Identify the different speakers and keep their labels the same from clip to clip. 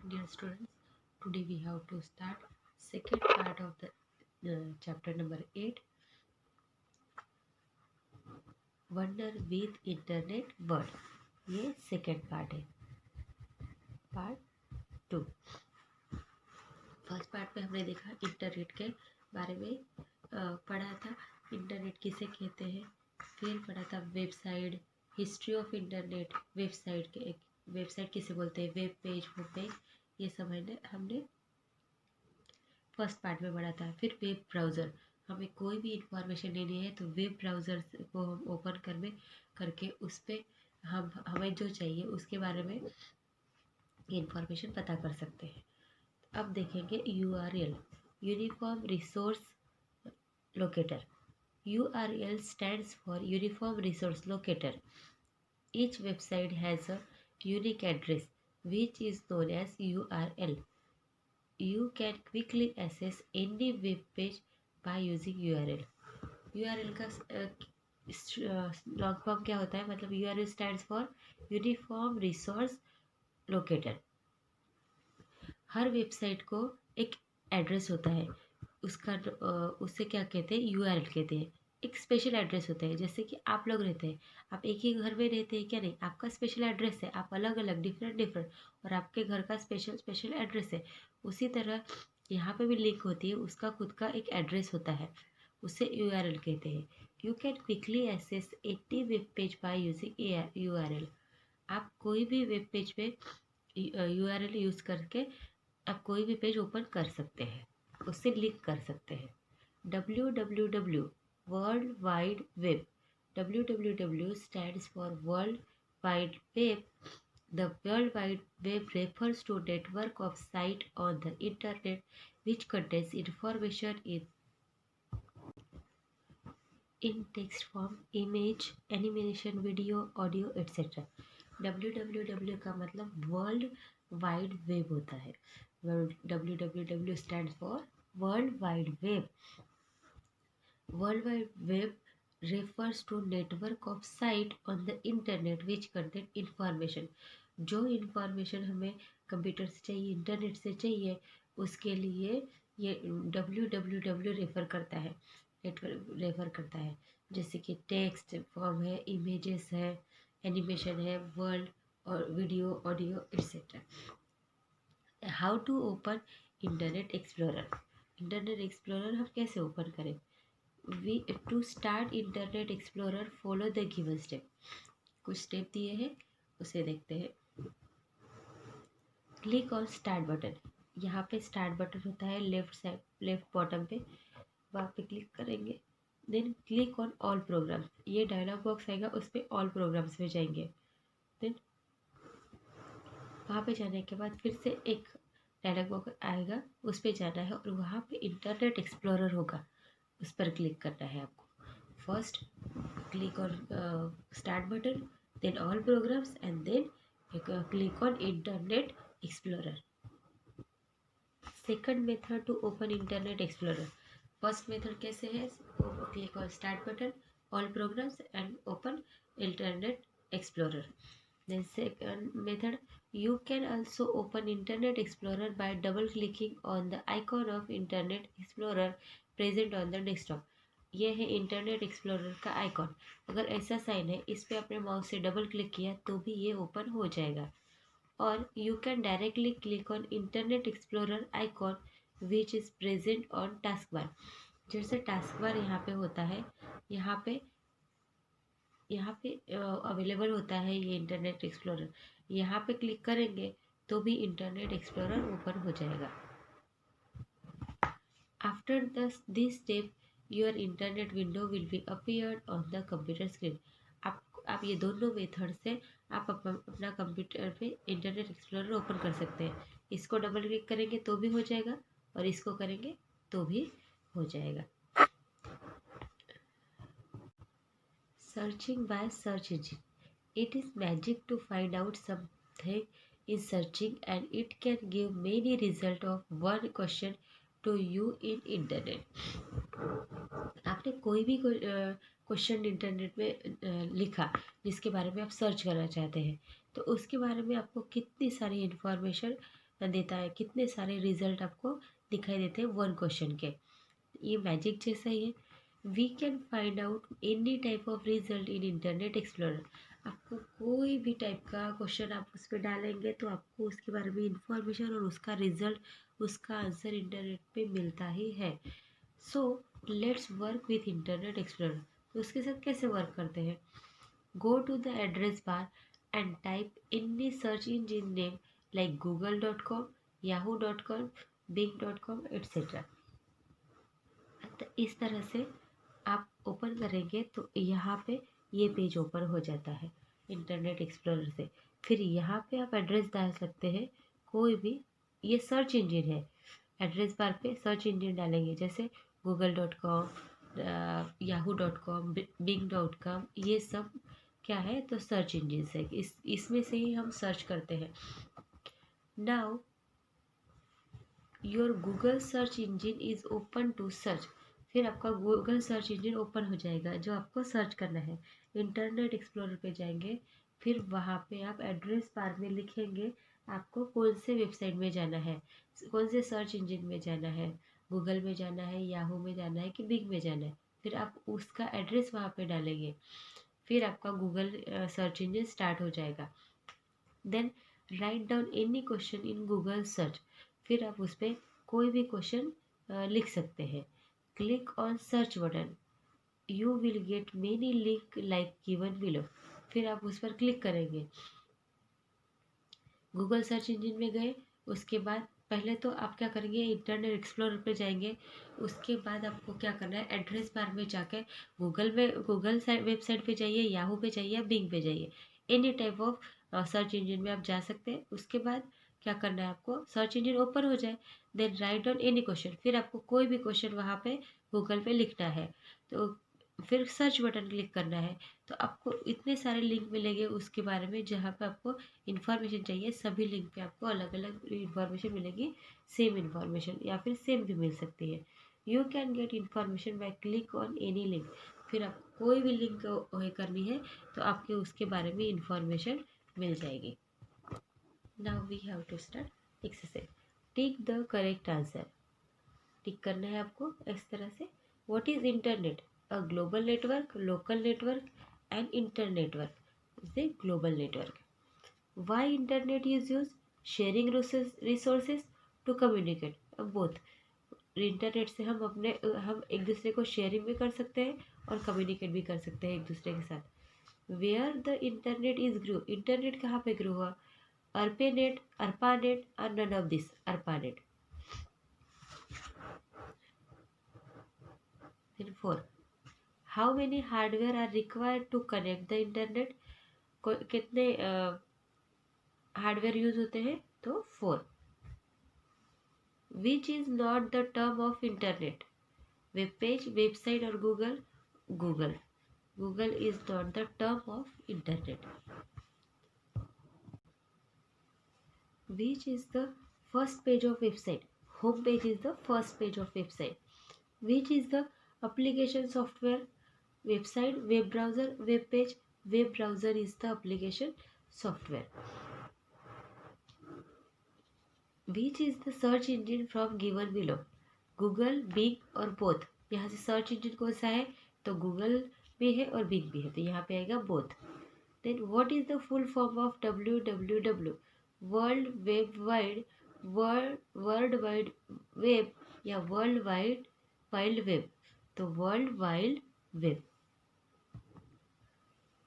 Speaker 1: Dear students, today we have to start second part of the chapter number 8, Wonder with Internet World. ये second part है. Part 2. First part में हमने देखा internet के बारे में पढ़ा था. इंटरनेट किसे कहते हैं, फिर पढ़ा था website, history of internet, website किसे बोलते हैं, वेब पेज, होम पेज, ये सब हमने फर्स्ट पार्ट में पढ़ा था. फिर वेब ब्राउज़र, हमें कोई भी इंफॉर्मेशन लेनी है तो वेब ब्राउज़र को हम ओपन करके उस पर हमें जो चाहिए उसके बारे में इंफॉर्मेशन पता कर सकते हैं. अब देखेंगे URL, uniform resource locator. URL stands for Uniform Resource Locator. Each website has a unique address which is known as URL. You can quickly access any web page by using URL. URL का long form क्या होता है, मतलब URL stands for Uniform Resource Locator. Her website को एक address होता है, उससे क्या कहते हैं, URL कहते हैं. एक स्पेशल एड्रेस होता है. जैसे कि आप लोग रहते हैं, आप एक ही घर में रहते हैं क्या, नहीं, आपका स्पेशल एड्रेस है, आप अलग अलग डिफरेंट और आपके घर का स्पेशल एड्रेस है. उसी तरह यहाँ पे भी लिंक होती है, उसका खुद का एक एड्रेस होता है, उसे URL कहते हैं. You can quickly access any web page by using URL. आप कोई भी वेब पेज पे URL यूज़ करके आप कोई भी पेज ओपन कर सकते हैं, उससे लिंक कर सकते हैं. www world wide web. www stands for World Wide Web. The World Wide Web refers to network of sites on the internet which contains information in text form, image, animation, video, audio, etc. www का मतलब world wide web होता है. www stands for World Wide Web. World Wide Web refers to network of site on the internet which contain information. जो information हमें computer से चाहिए, internet से चाहिए, उसके लिए ये www रेफर करता है. जैसे कि टेक्स्ट फॉर्म है, इमेजेस है, एनिमेशन है, वर्ल्ड और video, audio, etcetera. How to open Internet Explorer. Internet Explorer हम कैसे ओपन करें. To start Internet Explorer follow the given step. कुछ स्टेप दिए हैं, उसे देखते हैं. Click on start button. यहाँ पे स्टार्ट बटन होता है लेफ्ट बॉटम पे, वहाँ पे क्लिक करेंगे. Then click on all programs. ये डायलॉग बॉक्स आएगा, उस पर ऑल प्रोग्राम्स में जाएंगे. देन वहाँ पे जाने के बाद फिर से एक डायलॉग बॉक्स आएगा, उस पर जाना है और वहाँ पे इंटरनेट एक्सप्लोरर होगा, उस पर क्लिक करना है आपको. First click on start button, then all programs and then click on Internet Explorer. Second method to open Internet Explorer. First method कैसे है, click on start button, all programs and open Internet Explorer. Then second method, you can also open Internet Explorer by double clicking on the icon of Internet Explorer present on the desktop. ये है internet explorer का icon. अगर ऐसा sign है, इस पे अपने mouse से डबल क्लिक किया तो भी ये ओपन हो जाएगा. और you can directly click on Internet explorer icon which is present on task bar. जैसे टास्क बार यहाँ पे होता है, यहाँ पे अवेलेबल होता है ये इंटरनेट एक्सप्लोरर. यहाँ पे क्लिक करेंगे तो भी इंटरनेट एक्सप्लोरर ओपन हो जाएगा. After this step your internet window will be appeared on the computer screen. आप ये दोनों मेथड से आप अपना कंप्यूटर पे इंटरनेट एक्सप्लोरर ओपन कर सकते हैं. इसको डबल क्लिक करेंगे तो भी हो जाएगा और इसको करेंगे तो भी हो जाएगा. Searching by search engine. It is magic to find out something in searching and it can give many result of one question to you in internet. आपने कोई भी क्वेश्चन इंटरनेट में लिखा जिसके बारे में आप सर्च करना चाहते हैं, तो उसके बारे में आपको कितनी सारी इन्फॉर्मेशन देता है, कितने सारे रिजल्ट आपको दिखाई देते हैं वन क्वेश्चन के। ये मैजिक जैसा ही है। We can find out any type of result in Internet Explorer. आपको कोई भी टाइप का क्वेश्चन आप उस पर डालेंगे तो आपको उसके बारे में इंफॉर्मेशन और उसका रिजल्ट, उसका आंसर इंटरनेट पे मिलता ही है। So let's work with Internet Explorer. तो उसके साथ कैसे वर्क करते हैं? Go to the address bar and type any search engine name like google.com, yahoo.com, bing.com etc। तो इस तरह से आप ओपन करेंगे तो यहाँ पे ये पेज ओपन हो जाता है इंटरनेट एक्सप्लोरर से। फिर यहाँ पे आप एड्रेस डाल सकते हैं कोई भी, ये सर्च इंजन है। एड्रेस बार पे सर्च इंजन डालेंगे जैसे google.com, yahoo.com, bing.com, ये सब क्या है तो सर्च इंजन है। इसमें से ही हम सर्च करते हैं। Now your Google search engine is open to search. फिर आपका गूगल सर्च इंजन ओपन हो जाएगा जो आपको सर्च करना है। इंटरनेट एक्सप्लोरर पे जाएंगे, फिर वहाँ पे आप एड्रेस बार में लिखेंगे आपको कौन से वेबसाइट में जाना है, कौन से सर्च इंजन में जाना है, गूगल में जाना है, याहू में जाना है कि बिग में जाना है। फिर आप उसका एड्रेस वहाँ पे डालेंगे, फिर आपका गूगल सर्च इंजन स्टार्ट हो जाएगा। Then write down any question in Google search. फिर आप उस पर कोई भी क्वेश्चन लिख सकते हैं। Click on search button, you will get many link like given below. फिर आप उस पर क्लिक करेंगे, गूगल सर्च इंजन में गए। उसके बाद पहले तो आप क्या करेंगे, इंटरनेट एक्सप्लोरर पे जाएंगे। उसके बाद आपको क्या करना है, एड्रेस बार में जाकर गूगल वेबसाइट पे जाइए, याहू पे जाइए, बिंग पे जाइए, any type of search engine में आप जा सकते हैं। उसके बाद क्या करना है, आपको सर्च इंजन ओपन हो जाए, then write down any question. फिर आपको कोई भी क्वेश्चन वहाँ पे गूगल पे लिखना है, तो फिर सर्च बटन क्लिक करना है। तो आपको इतने सारे लिंक मिलेंगे उसके बारे में, जहाँ पे आपको इन्फॉर्मेशन चाहिए। सभी लिंक पे आपको अलग अलग इन्फॉर्मेशन मिलेगी, सेम इन्फॉर्मेशन या फिर सेम भी मिल सकती है। You can get information bye click on any link. फिर आप कोई भी लिंक करनी है तो आपके उसके बारे में इंफॉर्मेशन मिल जाएगी। Now we have to start exercise. Tick the correct answer. Tick करना है आपको इस तरह से। What is internet? A global network, local network and inter network is a global network. Why internet is used? Sharing resources to communicate. Both. Internet से हम एक दूसरे को शेयरिंग भी कर सकते हैं और कम्युनिकेट भी कर सकते हैं एक दूसरे के साथ। Where the internet is grow. Internet कहाँ पे ग्रो हुआ? अर्पेनेट, अर्पानेट और नन ऑफ दिस। अर्पानेट। फिर 4, how many hardware are required to connect the internet. कितने हार्डवेयर यूज होते हैं? तो 4। Which is not the term of internet? Web page, website और Google. Google. Google is not the term of internet. Which is the first page of website? Home page is the first page of website. Which is the application software? Website, web browser, web page. Web browser is the application software. Which is the search engine from given below? Google, Bing और both। यहाँ से search engine कौन सा है? तो Google भी है और बिंग भी है, तो यहाँ पे आएगा both। Then what is the full form of www? World web wide, world wide web या वर्ल्ड वाइड वाइल्ड वेब? तो world wild web.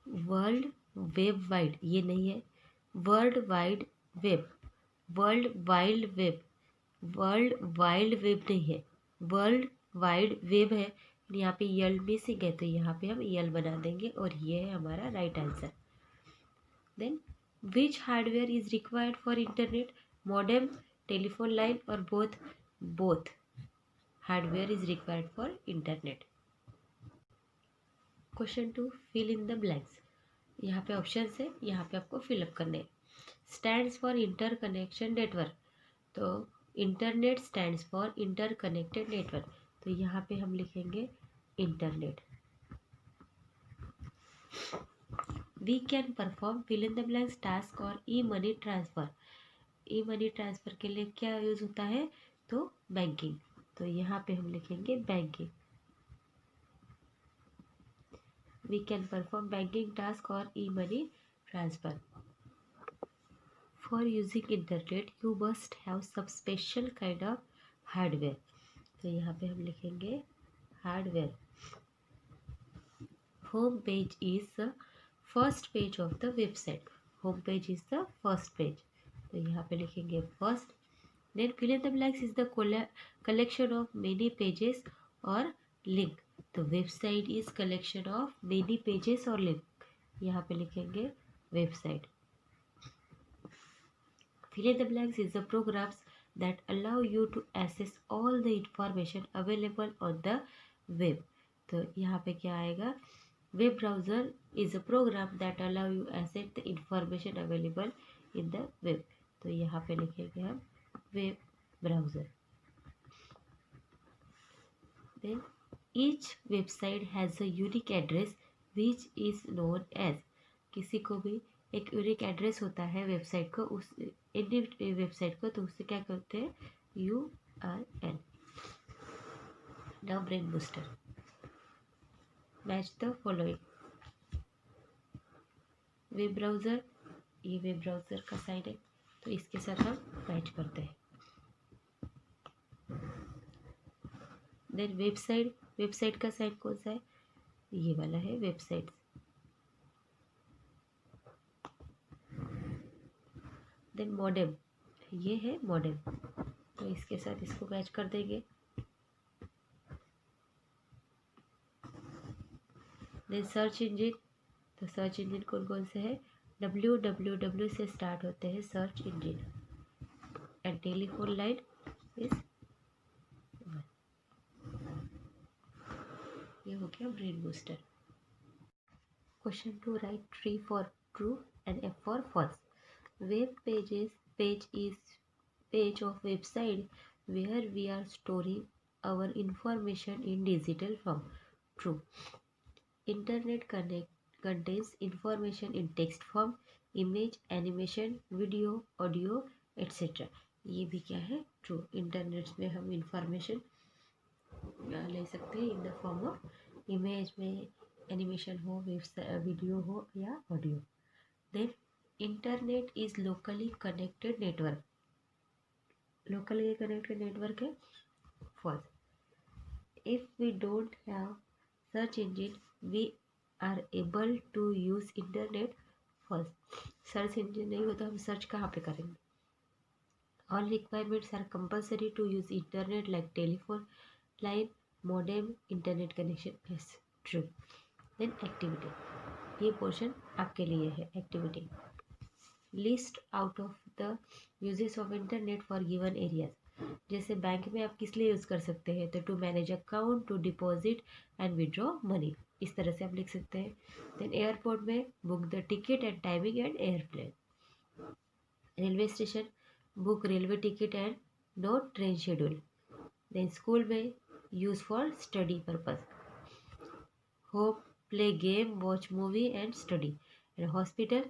Speaker 1: World web wide ये नहीं है, world wide web, world wild web. World wild web नहीं है, world wide web है। यहाँ पे यल मिसिंग है, तो यहाँ पे हम यल बना देंगे और ये है हमारा right answer. Then which hardware is required for internet? Modem, telephone line और both? Both hardware is required for internet. Question 2, fill in the blanks. यहाँ पे ऑप्शन है, यहाँ पे आपको फिलअप करने। Stands for inter connection network, तो internet stands for inter connected network, तो यहाँ पे हम लिखेंगे internet. We can perform fill in the blanks task और ई मनी ट्रांसफर। ई मनी ट्रांसफ़र के लिए क्या यूज़ होता है, तो बैंकिंग। तो यहाँ पे हम लिखेंगे banking. We can perform banking task और e money transfer. For using internet you must have some special kind of hardware. तो यहाँ पे हम लिखेंगे hardware. Home page is the first page of the website. Home page is the first page, तो यहाँ पे लिखेंगे first. Then fill in the blanks is the collection of many pages और link। तो website is collection of many pages और link, यहाँ पे लिखेंगे website. fill in the blanks is the programs that allow you to access all the information available on the web। तो यहाँ पे क्या आएगा, web browser is a program that allow you access the information available in the web. तो यहाँ पे लिखेंगे हम web browser. Then each website has a unique address which is known as. किसी को भी एक यूनिक एड्रेस होता है वेबसाइट को, उस इंडियन वेबसाइट को, तो उससे क्या करते हैं, URL। Now brain booster, match the following. Web browser, ये वेब ब्राउज़र का साइन है, तो इसके साथ हम मैच करते हैं। देन वेबसाइट, वेबसाइट का साइन कौन सा है, ये वाला है वेबसाइट। देन मॉडेम, ये है मॉडेम, तो इसके साथ इसको मैच कर देंगे। देन सर्च इंजिन, तो सर्च इंजिन कौन कौन से है, www से स्टार्ट होते हैं search engine. And telephone line is, ये हो गया brain booster. Question 2, write T for true and F for false. Web pages, page is page of website where we are storing our information in digital form. True. Internet contains information in text form, image, animation, video, audio, etc. ये भी क्या है, true. Internet में हम information ले सकते हैं in the form of image में, एनिमेशन हो, वीडियो हो या audio. Then internet is locally connected network. Locally connected network है false. If we don't have search engine, we are able to use internet। False। Search engine नहीं होता, हम search कहाँ पे करेंगे। All requirements are compulsory to use internet like telephone line, modem, internet connection। Yes, true। Then activity, ये portion आपके लिए है activity. List out of the uses of internet for given areas. जैसे बैंक में आप किस लिए यूज़ कर सकते हैं, तो to manage account, to deposit and withdraw money, इस तरह से आप लिख सकते हैं। देन एयरपोर्ट में book the ticket and timing and airplane. Railway station, book railway ticket and note train schedule. Then school में use for study purpose. Home, play game, watch movie and study. And hospital,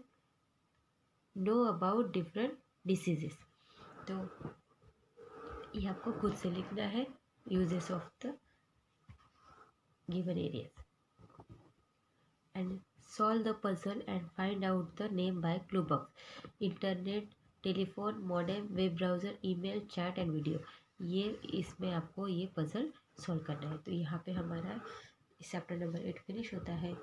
Speaker 1: know about different diseases. तो ये आपको खुद से लिखना है, uses of the given areas. And solve the puzzle and find out the name by clue box. Internet, telephone, modem, web browser, email, chat and video, ये इसमें आपको ये पजल सॉल्व करना है। तो यहाँ पे हमारा चैप्टर नंबर 8 फिनिश होता है।